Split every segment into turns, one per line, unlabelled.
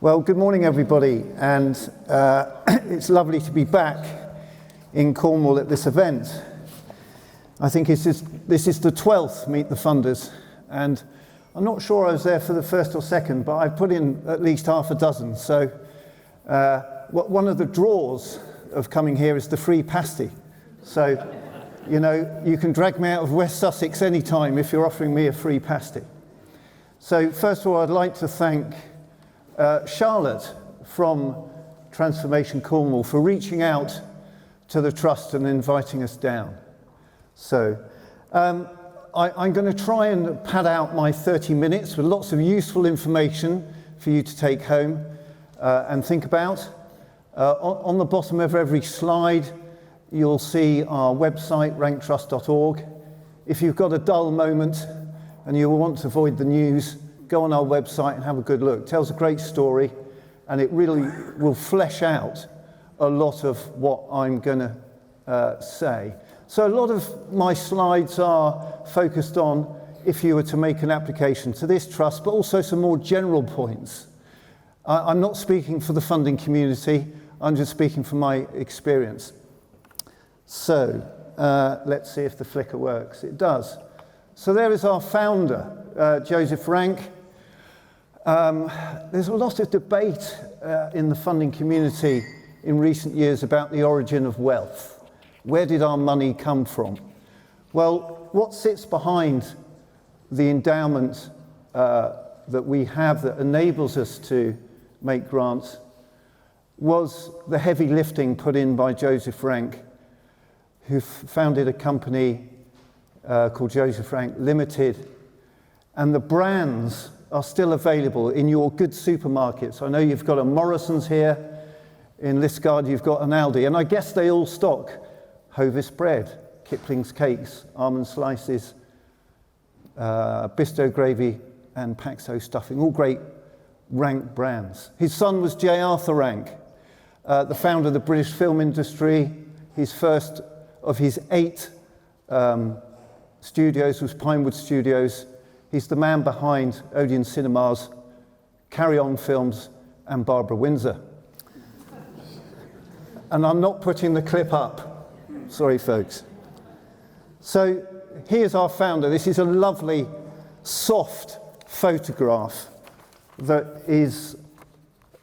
Well, good morning, everybody, and it's lovely to be back in Cornwall at this event. I think this is the 12th Meet the Funders, and I'm not sure I was there for the first or second, but I put in at least half a dozen. So one of the draws of coming here is the free pasty. So, you know, you can drag me out of West Sussex anytime if you're offering me a free pasty. So first of all, I'd like to thank Charlotte from Transformation Cornwall for reaching out to the Trust and inviting us down. So I'm going to try and pad out my 30 minutes with lots of useful information for you to take home and think about. On the bottom of every slide, you'll see our website, ranktrust.org. If you've got a dull moment and you want to avoid the news, go on our website and have a good look. It tells a great story, and it really will flesh out a lot of what I'm going to say. So a lot of my slides are focused on if you were to make an application to this trust, but also some more general points. I'm not speaking for the funding community, I'm just speaking from my experience. So let's see if the flicker works. It does. So there is our founder, Joseph Rank. There's a lot of debate in the funding community in recent years about the origin of wealth. Where did our money come from? Well, what sits behind the endowment that we have that enables us to make grants was the heavy lifting put in by Joseph Rank, who founded a company called Joseph Rank Limited, and the brands are still available in your good supermarkets. I know you've got a Morrison's here, in Liskeard you've got an Aldi, and I guess they all stock Hovis bread, Kipling's cakes, almond slices, Bisto gravy, and Paxo stuffing, all great Rank brands. His son was J. Arthur Rank, the founder of the British film industry. His first of his 8 studios was Pinewood Studios. He's the man behind Odeon Cinemas, Carry On Films, and Barbara Windsor. And I'm not putting the clip up. Sorry, folks. So here's our founder. This is a lovely, soft photograph that is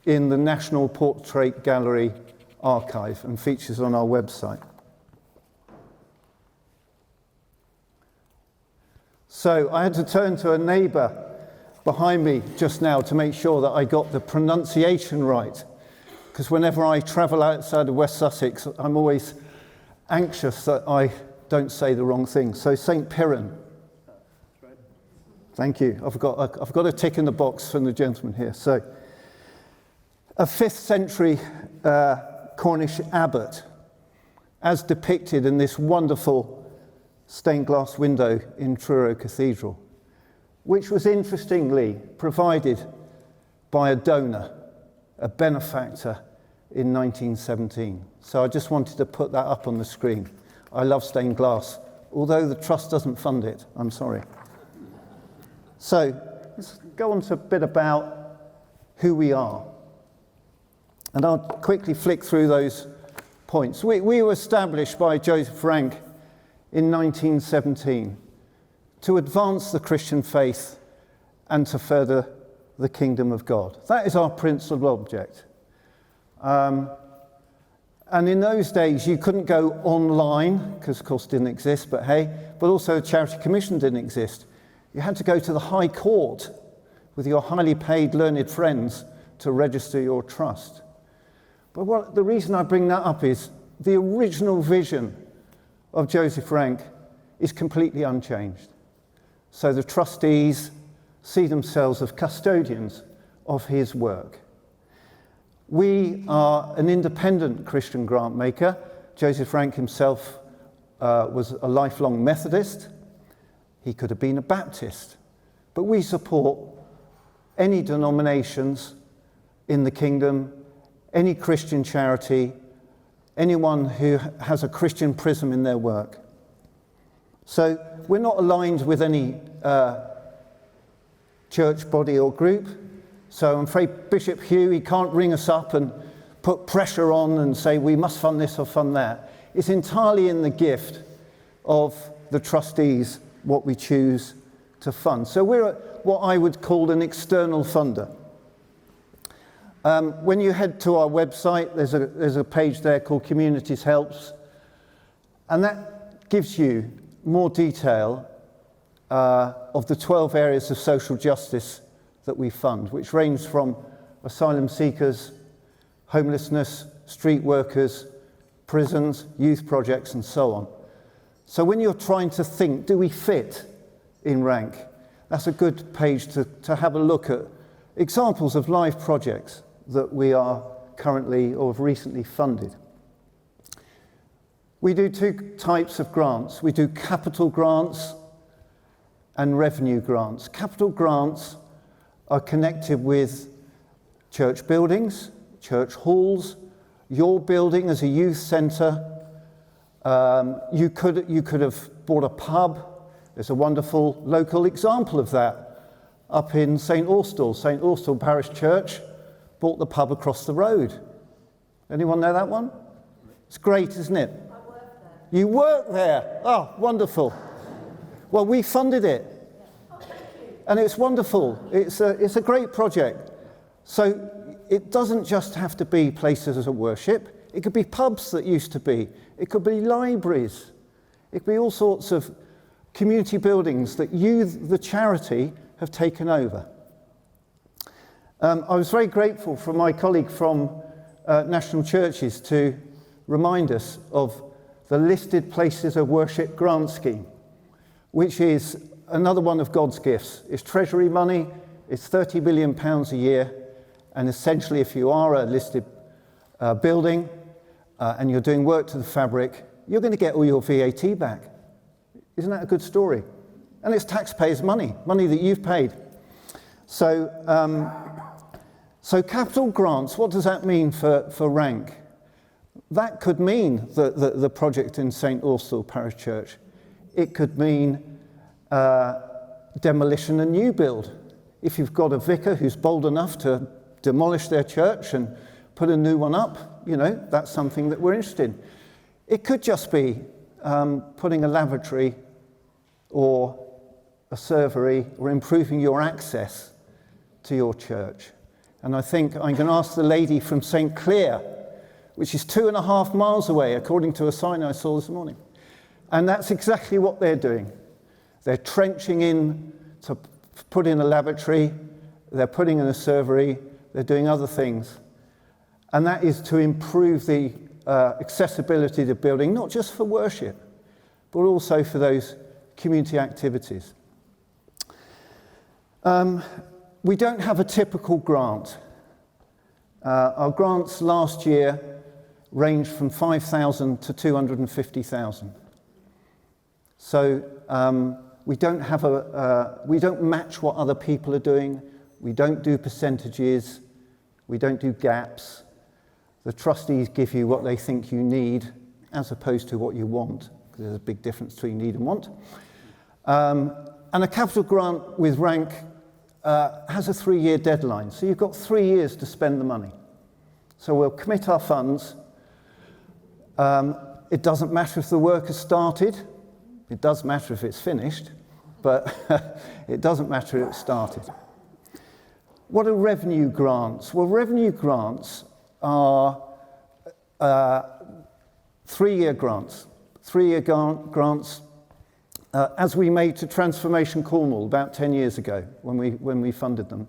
in the National Portrait Gallery archive and features on our website. So I had to turn to a neighbour behind me just now to make sure that I got the pronunciation right, because whenever I travel outside of West Sussex, I'm always anxious that I don't say the wrong thing. So St. Piran. Thank you. I've got a tick in the box from the gentleman here. So a 5th century Cornish abbot, as depicted in this wonderful stained glass window in Truro Cathedral, which was interestingly provided by a donor, a benefactor, in 1917. So I just wanted to put that up on the screen. I love stained glass, although the Trust doesn't fund it, I'm sorry. So let's go on to a bit about who we are. And I'll quickly flick through those points. We were established by Joseph Rank in 1917 to advance the Christian faith and to further the kingdom of God. That is our principal object. And in those days, you couldn't go online, because of course it didn't exist, but also the Charity Commission didn't exist. You had to go to the High Court with your highly paid learned friends to register your trust. But the reason I bring that up is the original vision of Joseph Rank is completely unchanged. So the trustees see themselves as custodians of his work. We are an independent Christian grant maker. Joseph Rank himself was a lifelong Methodist. He could have been a Baptist. But we support any denominations in the kingdom, any Christian charity, anyone who has a Christian prism in their work. So we're not aligned with any church body or group. So I'm afraid Bishop Hugh, he can't ring us up and put pressure on and say we must fund this or fund that. It's entirely in the gift of the trustees what we choose to fund. So we're what I would call an external funder. When you head to our website, there's a page there called Communities Helps, and that gives you more detail of the 12 areas of social justice that we fund, which range from asylum seekers, homelessness, street workers, prisons, youth projects, and so on. So when you're trying to think, do we fit in rank? That's a good page to have a look at examples of live projects that we are currently or have recently funded. We do two types of grants. We do capital grants and revenue grants. Capital grants are connected with church buildings, church halls, your building as a youth centre. You could have bought a pub. There's a wonderful local example of that up in St Austell. St Austell Parish Church bought the pub across the road. Anyone know that one? It's great, isn't it?
I work there.
You work there? Oh, wonderful. Well, we funded it.
Oh, thank you.
And it's wonderful. It's a great project. So it doesn't just have to be places of worship. It could be pubs that used to be. It could be libraries. It could be all sorts of community buildings that you, the charity, have taken over. I was very grateful for my colleague from National Churches to remind us of the listed places of worship grant scheme, which is another one of God's gifts. It's treasury money, it's £30 million a year, and essentially if you are a listed building and you're doing work to the fabric, you're going to get all your VAT back. Isn't that a good story? And it's taxpayers' money that you've paid. So capital grants, what does that mean for rank? That could mean the project in St Austell Parish Church. It could mean demolition and new build. If you've got a vicar who's bold enough to demolish their church and put a new one up, you know, that's something that we're interested in. It could just be putting a lavatory or a servery or improving your access to your church. And I think I'm going to ask the lady from St Clair, which is 2.5 miles away, according to a sign I saw this morning. And that's exactly what they're doing. They're trenching in to put in a lavatory, they're putting in a servery, they're doing other things. And that is to improve the accessibility of the building, not just for worship, but also for those community activities. We don't have a typical grant. Our grants last year ranged from 5,000 to 250,000. So we don't match what other people are doing. We don't do percentages. We don't do gaps. The trustees give you what they think you need as opposed to what you want, because there's a big difference between need and want. And a capital grant with rank has a 3-year deadline. So you've got 3 years to spend the money. So we'll commit our funds. It doesn't matter if the work has started. It does matter if it's finished, but it doesn't matter if it's started. What are revenue grants? Well, revenue grants are 3-year grants. 3-year grants, as we made to Transformation Cornwall about 10 years ago when we funded them,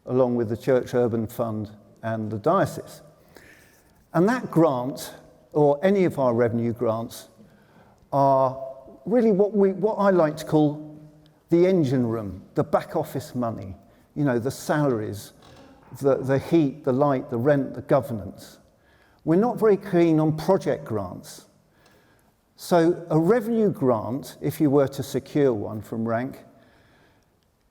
along with the Church Urban Fund and the Diocese. And that grant, or any of our revenue grants, are really what I like to call the engine room, the back office money, you know, the salaries, the heat, the light, the rent, the governance. We're not very keen on project grants. So a revenue grant, if you were to secure one from rank,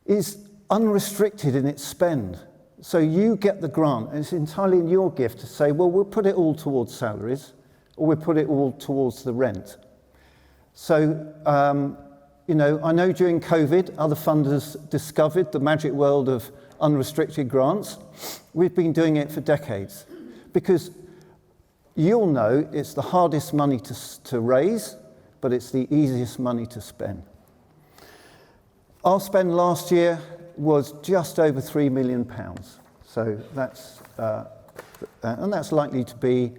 is unrestricted in its spend. So you get the grant, and it's entirely in your gift to say, well, we'll put it all towards salaries, or we'll put it all towards the rent. So I know during COVID, other funders discovered the magic world of unrestricted grants. We've been doing it for decades because you'll know it's the hardest money to raise, but it's the easiest money to spend. Our spend last year was just over £3 million. So that's likely to be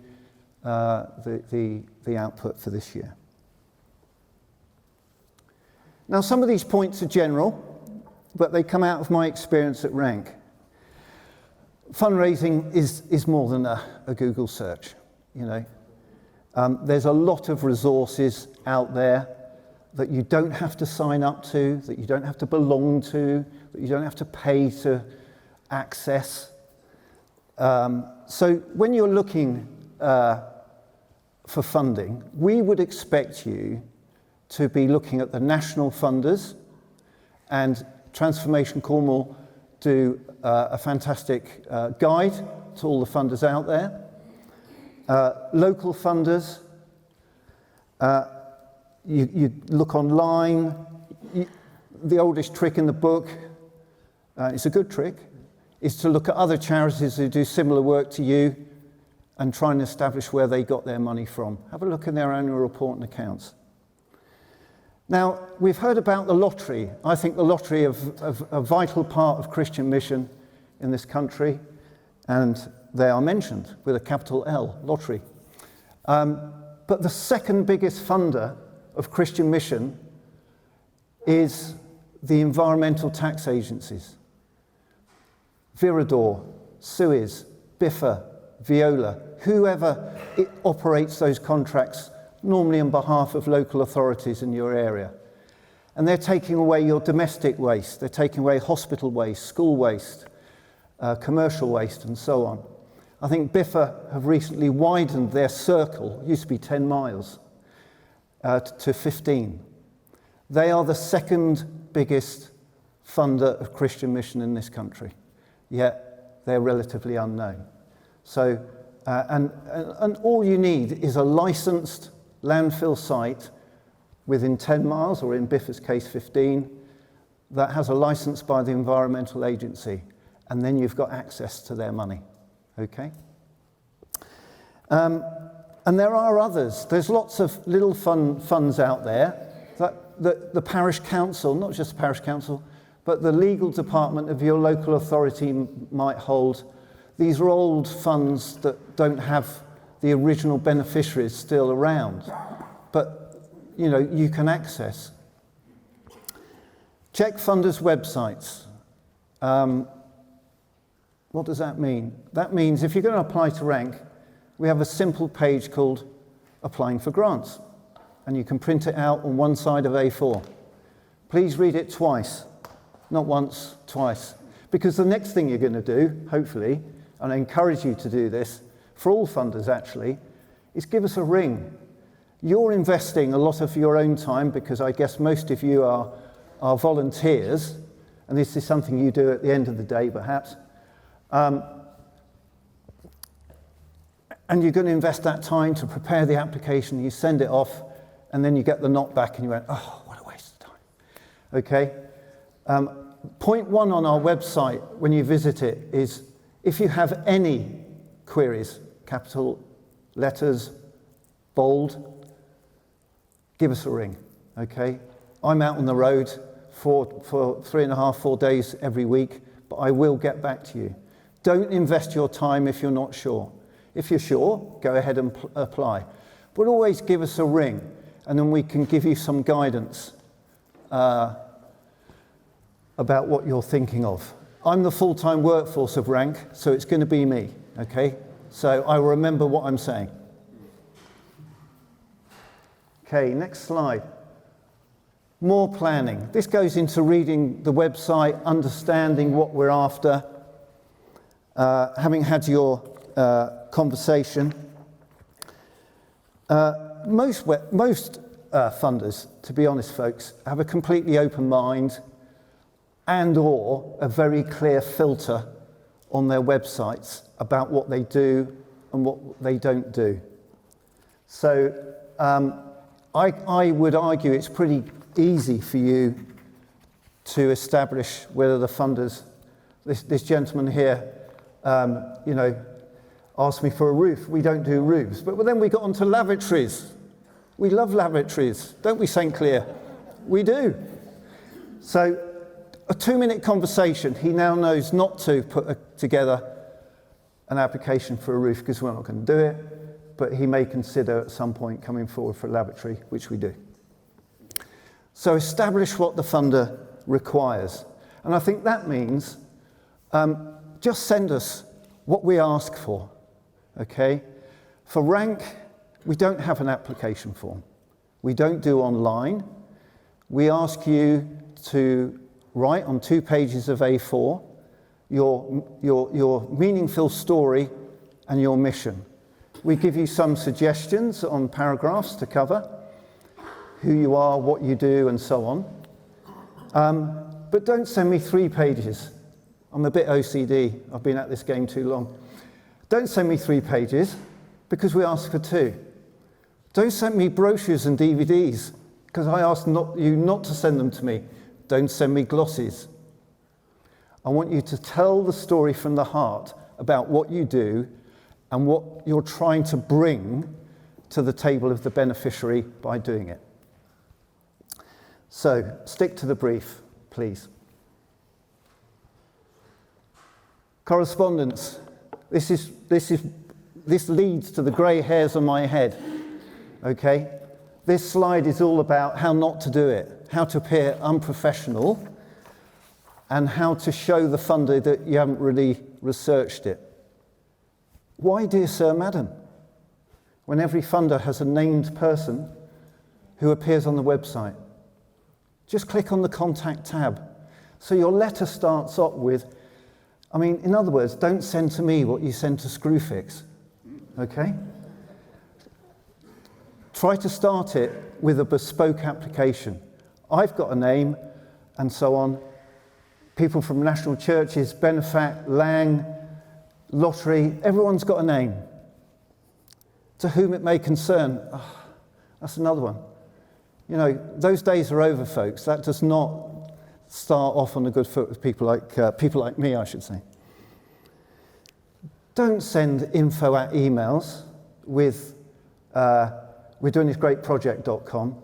the output for this year. Now, some of these points are general, but they come out of my experience at Rank. Fundraising is more than a Google search, There's a lot of resources out there that you don't have to sign up to, that you don't have to belong to, that you don't have to pay to access. So when you're looking for funding, we would expect you to be looking at the national funders, and Transformation Cornwall do a fantastic guide to all the funders out there. Local funders, you look online. The oldest trick in the book, it's a good trick, is to look at other charities who do similar work to you and try and establish where they got their money from. Have a look in their annual report and accounts. Now, we've heard about the lottery. I think the lottery is a vital part of Christian mission in this country, and they are mentioned with a capital L, lottery. But the second biggest funder of Christian mission is the environmental tax agencies. Viridor, Suez, Biffa, Viola, whoever operates those contracts, normally on behalf of local authorities in your area. And they're taking away your domestic waste, they're taking away hospital waste, school waste, commercial waste, and so on. I think Biffa have recently widened their circle, it used to be 10 miles, to 15. They are the second biggest funder of Christian mission in this country, yet they're relatively unknown. So, and all you need is a licensed landfill site within 10 miles, or in Biffa's case 15, that has a license by the environmental agency, and then you've got access to their money, okay? And there are others. There's lots of little funds out there that the parish council, not just the parish council, but the legal department of your local authority might hold. These are old funds that don't have the original beneficiaries still around, but you can access. Check funders' websites. What does that mean? That means if you're going to apply to Rank, we have a simple page called Applying for Grants, and you can print it out on one side of A4. Please read it twice, not once, twice, because the next thing you're going to do, hopefully, and I encourage you to do this, for all funders actually, is give us a ring. You're investing a lot of your own time, because I guess most of you are volunteers, and this is something you do at the end of the day perhaps, and you're going to invest that time to prepare the application, you send it off, and then you get the knock back and you went, oh, what a waste of time. Okay? Point one on our website when you visit it is, if you have any queries, capital letters, bold, give us a ring, okay? I'm out on the road for 3.5, 4 days every week, but I will get back to you. Don't invest your time if you're not sure. If you're sure, go ahead and apply. But always give us a ring, and then we can give you some guidance about what you're thinking of. I'm the full-time workforce of Rank, so it's going to be me, okay? So I will remember what I'm saying. Okay, next slide. More planning. This goes into reading the website, understanding what we're after, having had your conversation. Most funders, to be honest, folks, have a completely open mind and or a very clear filter on their websites about what they do and what they don't do. So I would argue it's pretty easy for you to establish whether the funders, this gentleman here, asked me for a roof. We don't do roofs. But then we got onto lavatories. We love lavatories, don't we, St. Clair? We do. So a 2-minute conversation, he now knows not to put together an application for a roof because we're not going to do it, but he may consider at some point coming forward for a lavatory, which we do. So establish what the funder requires. And I think that means just send us what we ask for, okay? For rank, we don't have an application form. We don't do online. We ask you to write on 2 pages of A4 your meaningful story and your mission. We give you some suggestions on paragraphs to cover, who you are, what you do, and so on. But don't send me 3 pages. I'm a bit OCD. I've been at this game too long. Don't send me 3 pages because we ask for 2. Don't send me brochures and DVDs because I asked you not to send them to me. Don't send me glossies. I want you to tell the story from the heart about what you do and what you're trying to bring to the table of the beneficiary by doing it. So, stick to the brief, please. Correspondence. This leads to the grey hairs on my head. Okay? This slide is all about how not to do it, how to appear unprofessional, and how to show the funder that you haven't really researched it. Why, dear sir, madam, when every funder has a named person who appears on the website? Just click on the contact tab. So your letter starts off with, in other words, don't send to me what you send to Screwfix, okay? Try to start it with a bespoke application. I've got a name, and so on. People from national churches, Benefact, Lang, Lottery, everyone's got a name. To whom it may concern. Oh, that's another one. Those days are over, folks. That does not start off on a good foot with people like me, I should say. Don't send info at emails with we're doing this great project.com.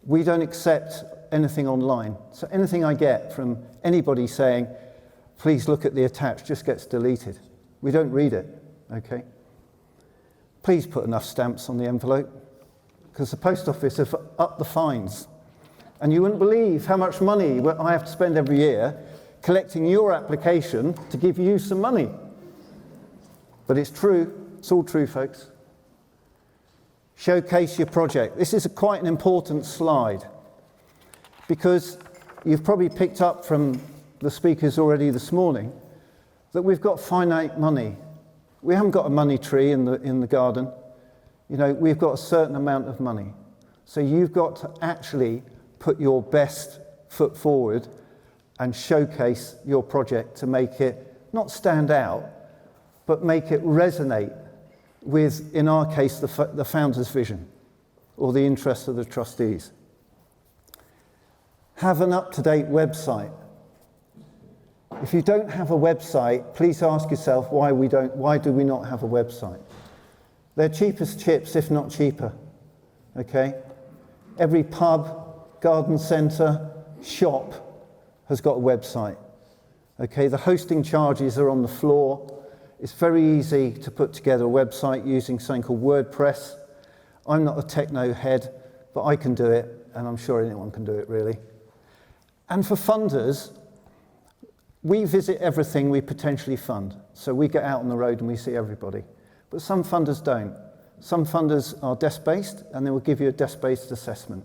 We don't accept anything online. So anything I get from anybody saying, please look at the attached, just gets deleted. We don't read it, okay? Please put enough stamps on the envelope, because the post office have upped the fines. And you wouldn't believe how much money I have to spend every year collecting your application to give you some money. But it's true. It's all true, folks. Showcase your project. This is quite an important slide because you've probably picked up from the speakers already this morning that we've got finite money. We haven't got a money tree in the garden. We've got a certain amount of money. So you've got to actually put your best foot forward and showcase your project to make it not stand out, but make it resonate with, in our case, the founder's vision or the interests of the trustees. Have an up-to-date website. If you don't have a website, please ask yourself why do we not have a website? They're cheap as chips, if not cheaper. Okay? Every pub, garden centre, shop has got a website. Okay? The hosting charges are on the floor. It's very easy to put together a website using something called WordPress. I'm not a techno head, but I can do it, and I'm sure anyone can do it, really. And for funders, we visit everything we potentially fund. So we get out on the road and we see everybody. But some funders don't. Some funders are desk-based, and they will give you a desk-based assessment.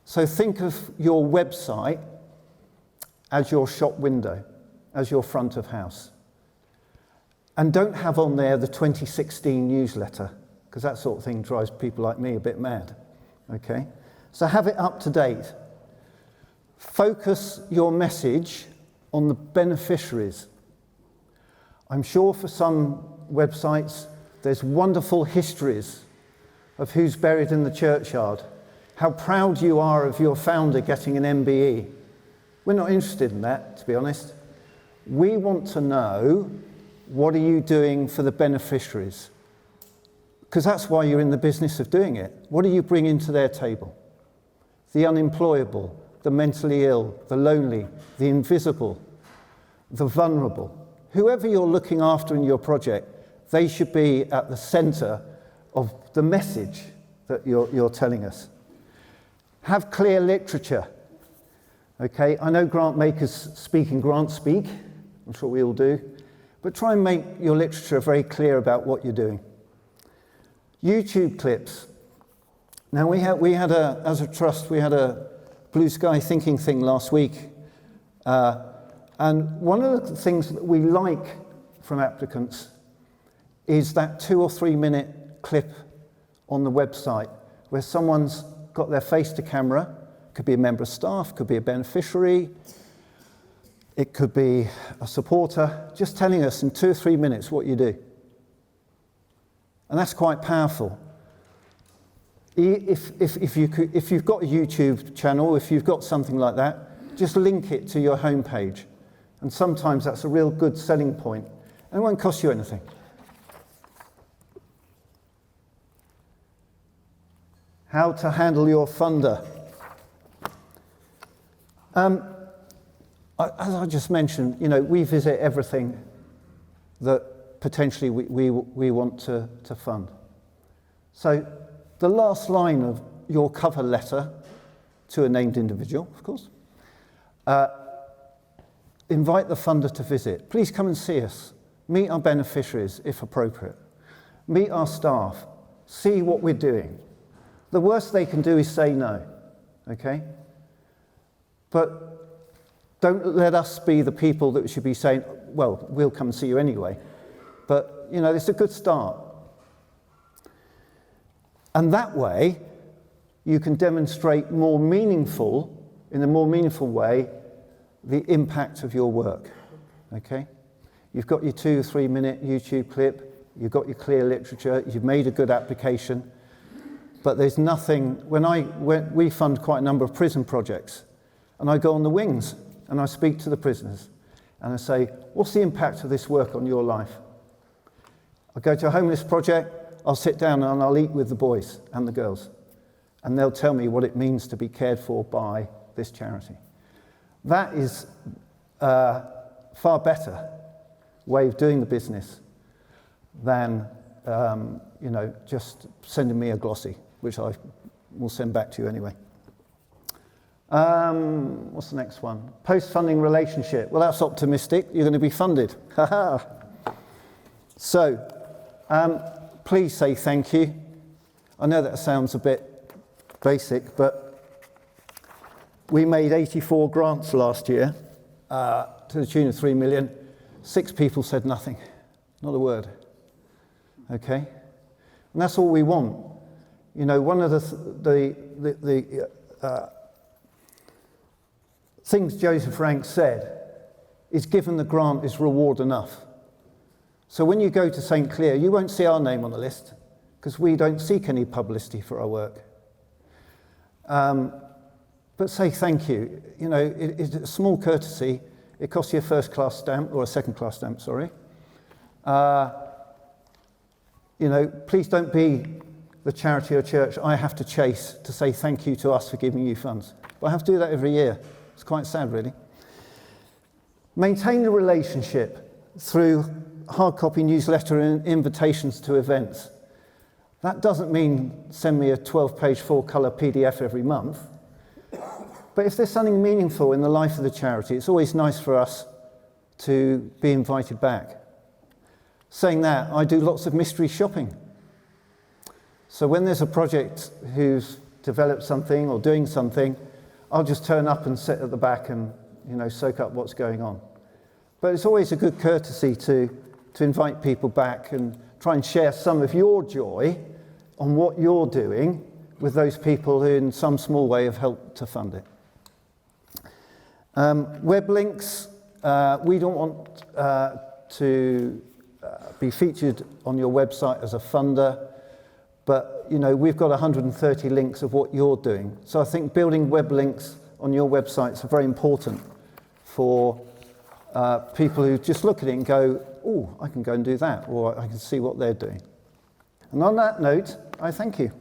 So think of your website as your shop window, as your front of house. And don't have on there the 2016 newsletter, because that sort of thing drives people like me a bit mad. Okay? So have it up to date. Focus your message on the beneficiaries. I'm sure for some websites there's wonderful histories of who's buried in the churchyard, how proud you are of your founder getting an MBE. We're not interested in that, to be honest. We want to know, what are you doing for the beneficiaries? Because that's why you're in the business of doing it. What are you bringing to their table? The unemployable, the mentally ill, the lonely, the invisible, the vulnerable. Whoever you're looking after in your project, they should be at the centre of the message that you're telling us. Have clear literature. Okay, I know grant makers speak in grant speak. I'm sure we all do. But try and make your literature very clear about what you're doing. YouTube clips. Now as a trust, we had a blue sky thinking thing last week. And one of the things that we like from applicants is that 2 or 3 minute clip on the website where someone's got their face to camera. Could be a member of staff, could be a beneficiary, it could be a supporter, just telling us in 2 or 3 minutes what you do. And that's quite powerful. If you've got a YouTube channel, if you've got something like that, just link it to your homepage. And sometimes that's a real good selling point. And it won't cost you anything. How to handle your funder. As I just mentioned, we visit everything that potentially we want to fund. So the last line of your cover letter to a named individual, of course, invite the funder to visit. Please come and see us. Meet our beneficiaries, if appropriate. Meet our staff. See what we're doing. The worst they can do is say no, okay? But don't let us be the people that should be saying, well, we'll come and see you anyway. But, it's a good start. And that way, you can demonstrate in a more meaningful way, the impact of your work, okay? You've got your 2 or 3 minute YouTube clip, you've got your clear literature, you've made a good application, but there's nothing, we fund quite a number of prison projects, and I go on the wings, and I speak to the prisoners, and I say, what's the impact of this work on your life? I go to a homeless project, I'll sit down and I'll eat with the boys and the girls, and they'll tell me what it means to be cared for by this charity. That is a far better way of doing the business than, just sending me a glossy, which I will send back to you anyway. What's the next one? Post-funding relationship. Well, that's optimistic. You're going to be funded. So, please say thank you. I know that sounds a bit basic, but we made 84 grants last year to the tune of 3 million. 6 people said nothing, not a word. Okay? And that's all we want. One of the things Joseph Rank said is, given the grant is reward enough. So when you go to St. Clear, you won't see our name on the list because we don't seek any publicity for our work. But say thank you. It's a small courtesy. It costs you a first-class stamp, or a second-class stamp, sorry. Please don't be the charity or church I have to chase to say thank you to us for giving you funds. But I have to do that every year. It's quite sad, really. Maintain the relationship through hard copy newsletter and invitations to events. That doesn't mean send me a 12-page 4-colour PDF every month. But if there's something meaningful in the life of the charity, it's always nice for us to be invited back. Saying that, I do lots of mystery shopping. So when there's a project who's developed something or doing something, I'll just turn up and sit at the back and, soak up what's going on. But it's always a good courtesy to invite people back and try and share some of your joy on what you're doing with those people who in some small way have helped to fund it. Web links, we don't want to be featured on your website as a funder, But, you know, we've got 130 links of what you're doing. So I think building web links on your websites are very important for people who just look at it and go, oh, I can go and do that, or I can see what they're doing. And on that note, I thank you.